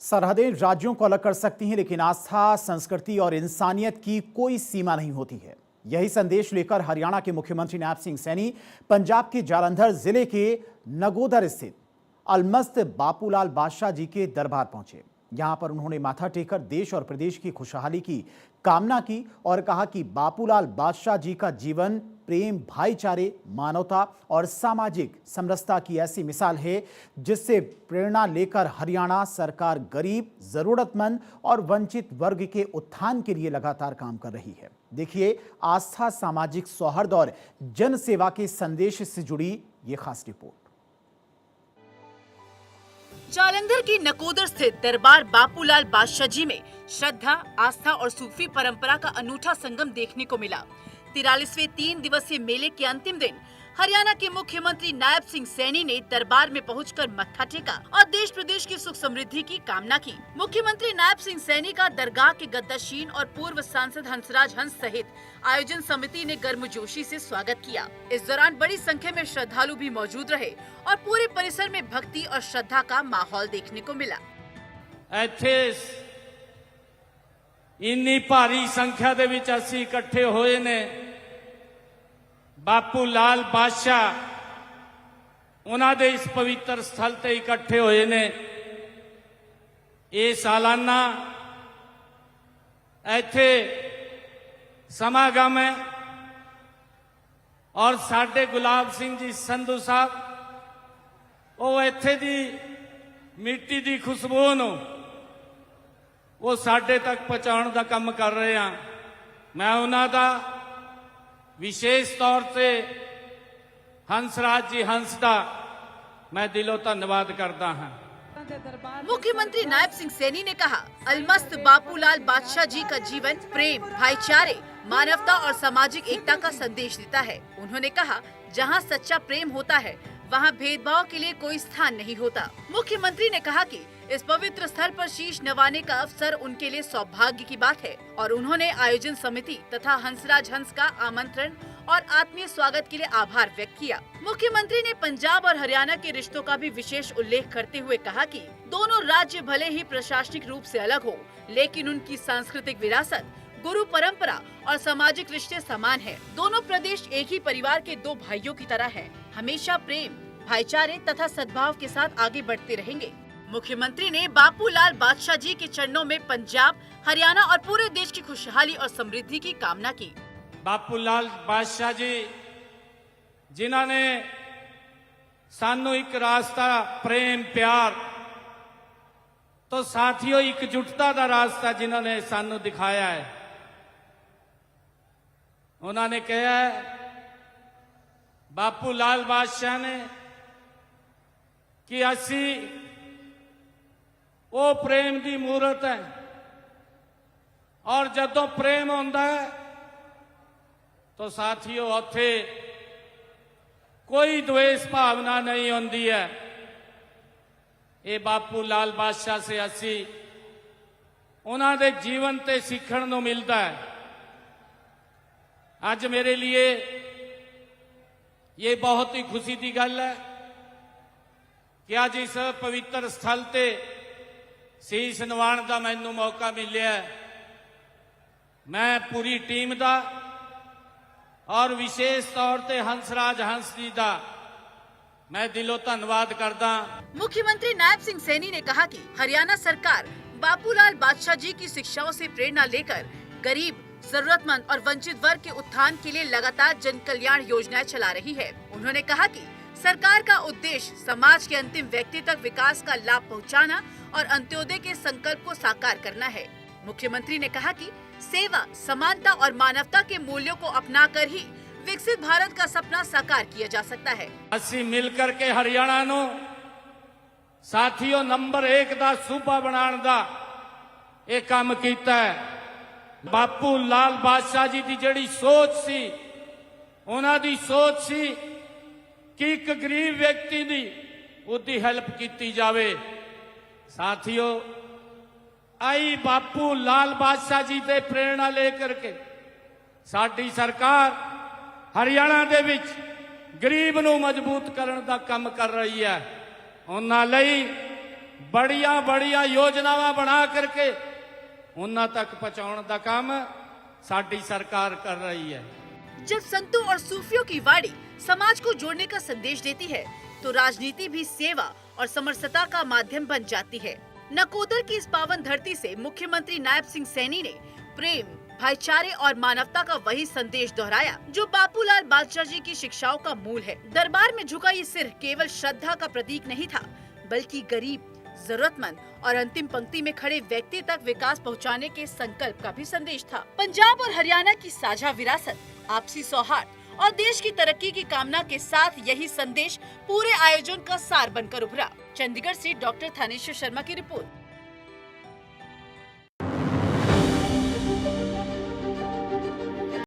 सरहदें राज्यों को अलग कर सकती हैं, लेकिन आस्था, संस्कृति और इंसानियत की कोई सीमा नहीं होती है। यही संदेश लेकर हरियाणा के मुख्यमंत्री नायब सिंह सैनी पंजाब के जालंधर जिले के नगोदर स्थित अलमस्त बापूलाल बादशाह जी के दरबार पहुंचे। यहां पर उन्होंने माथा टेककर देश और प्रदेश की खुशहाली की कामना की और कहा कि बापूलाल बादशाह जी का जीवन प्रेम, भाईचारे, मानवता और सामाजिक समरसता की ऐसी मिसाल है जिससे प्रेरणा लेकर हरियाणा सरकार गरीब, जरूरतमंद और वंचित वर्ग के उत्थान के लिए लगातार काम कर रही है। देखिए आस्था, सामाजिक सौहार्द और जन सेवा के संदेश से जुड़ी ये खास रिपोर्ट। जालंधर की नकोदर स्थित दरबार बापूलाल बादशाह जी में श्रद्धा, आस्था और सूफी परंपरा का अनूठा संगम देखने को मिला। 43वें 3 दिवसीय मेले के अंतिम दिन हरियाणा के मुख्यमंत्री नायब सिंह सैनी ने दरबार में पहुंचकर मत्था टेका और देश प्रदेश की सुख समृद्धि की कामना की। मुख्यमंत्री नायब सिंह सैनी का दरगाह के गद्दाशीन और पूर्व सांसद हंसराज हंस सहित आयोजन समिति ने गर्मजोशी से स्वागत किया। इस दौरान बड़ी संख्या में श्रद्धालु भी मौजूद रहे और पूरे परिसर में भक्ति और श्रद्धा का माहौल देखने को मिला। इन्नी भारी संख्या दे विच असीं इकट्ठे होए ने बापू लाल बादशाह उन्हां दे इस पवित्र स्थल ते इकट्ठे होए ने। ये सालाना इत्थे समागम है और साडे गुलाब सिंह जी संधू साहब वो इत्थे दी मिट्टी दी खुशबू नूं वो साडे तक पहुंचाउण दा काम कर रहे हैं। मैं उन्हां दा विशेष तौर से हंसराज जी हंस दा मैं दिलों धन्यवाद करता हूं। मुख्यमंत्री नायब सिंह सैनी ने कहा, अलमस्त बापूलाल बादशाह जी का जीवन प्रेम, भाईचारे, मानवता और सामाजिक एकता का संदेश देता है। उन्होंने कहा, जहां सच्चा प्रेम होता है वहां भेदभाव के लिए कोई स्थान नहीं होता। मुख्यमंत्री ने कहा कि इस पवित्र स्थल पर शीश नवाने का अवसर उनके लिए सौभाग्य की बात है और उन्होंने आयोजन समिति तथा हंसराज हंस का आमंत्रण और आत्मीय स्वागत के लिए आभार व्यक्त किया। मुख्यमंत्री ने पंजाब और हरियाणा के रिश्तों का भी विशेष उल्लेख करते हुए कहा कि दोनों राज्य भले ही प्रशासनिक रूप से अलग हो, लेकिन उनकी सांस्कृतिक विरासत, गुरु परंपरा और सामाजिक रिश्ते समान है। दोनों प्रदेश एक ही परिवार के दो भाइयों की तरह है, हमेशा प्रेम, भाईचारे तथा सद्भाव के साथ आगे बढ़ते रहेंगे। मुख्यमंत्री ने बापूलाल बादशाह जी के चरणों में पंजाब, हरियाणा और पूरे देश की खुशहाली और समृद्धि की कामना की। बापूलाल बादशाह जी जिन्हों ने सानू एक रास्ता प्रेम, प्यार तो साथियों एकजुटता का रास्ता जिन्होंने सानू दिखाया है। उन्होंने कहा है बापूलाल बादशाह ने कि असी वो प्रेम की मूर्त है और जदों प्रेम होंदा है तो साथियों उत्थे कोई द्वेष भावना नहीं होंदी है। ये बापूलाल बादशाह से असी उन्हां दे जीवन ते सीखण नूं मिलता है। आज मेरे लिए ये बहुत ही खुशी की गल है कि आज इस पवित्र स्थल ते शीश नवाण का मैनू मौका मिलिया। मैं पूरी टीम का और विशेष तौर पे हंसराज हंस जी का मैं दिलों धन्यवाद करदा। मुख्यमंत्री नायब सिंह सैनी ने कहा कि हरियाणा सरकार बापूलाल बादशाह जी की शिक्षाओं से प्रेरणा लेकर गरीब, जरूरतमंद और वंचित वर्ग के उत्थान के लिए लगातार जन कल्याण योजनाएं चला रही है। उन्होंने कहा कि सरकार का उद्देश्य समाज के अंतिम व्यक्ति तक विकास का लाभ पहुंचाना और अंत्योदय के संकल्प को साकार करना है। मुख्यमंत्री ने कहा कि सेवा, समानता और मानवता के मूल्यों को अपनाकर ही विकसित भारत का सपना साकार किया जा सकता है। असी मिलकर के हरियाणा नू साथियों नंबर 1 का सूबा बनाने का एक काम कीता है। बापू लाल बादशाह जी की जिहड़ी सोच सी, उन्हां दी सोच सी कि एक गरीब व्यक्ति दी उदी हेल्प की जावे। साथियों आई बापू लाल बादशाह जी से प्रेरणा लेकर के साडी सरकार हरियाणा दे विच गरीब नूं मजबूत करने का काम कर रही है। उन्हां लई बड़िया बड़िया योजनावां बना करके उन्हां तक पहुंचाउण दा काम साडी सरकार कर रही है। जब संतों और सूफियों की वाणी समाज को जोड़ने का संदेश देती है तो राजनीति भी सेवा और समरसता का माध्यम बन जाती है। नकोदर की इस पावन धरती से मुख्यमंत्री नायब सिंह सैनी ने प्रेम, भाईचारे और मानवता का वही संदेश दोहराया जो बापूलाल बादशाह जी की शिक्षाओं का मूल है। दरबार में झुका ये सिर केवल श्रद्धा का प्रतीक नहीं था, बल्कि गरीब, जरूरतमंद और अंतिम पंक्ति में खड़े व्यक्ति तक विकास पहुंचाने के संकल्प का भी संदेश था। पंजाब और हरियाणा की साझा विरासत, आपसी सौहार्द और देश की तरक्की की कामना के साथ यही संदेश पूरे आयोजन का सार बनकर उभरा। चंडीगढ़ से डॉक्टर थानेश्वर शर्मा की रिपोर्ट।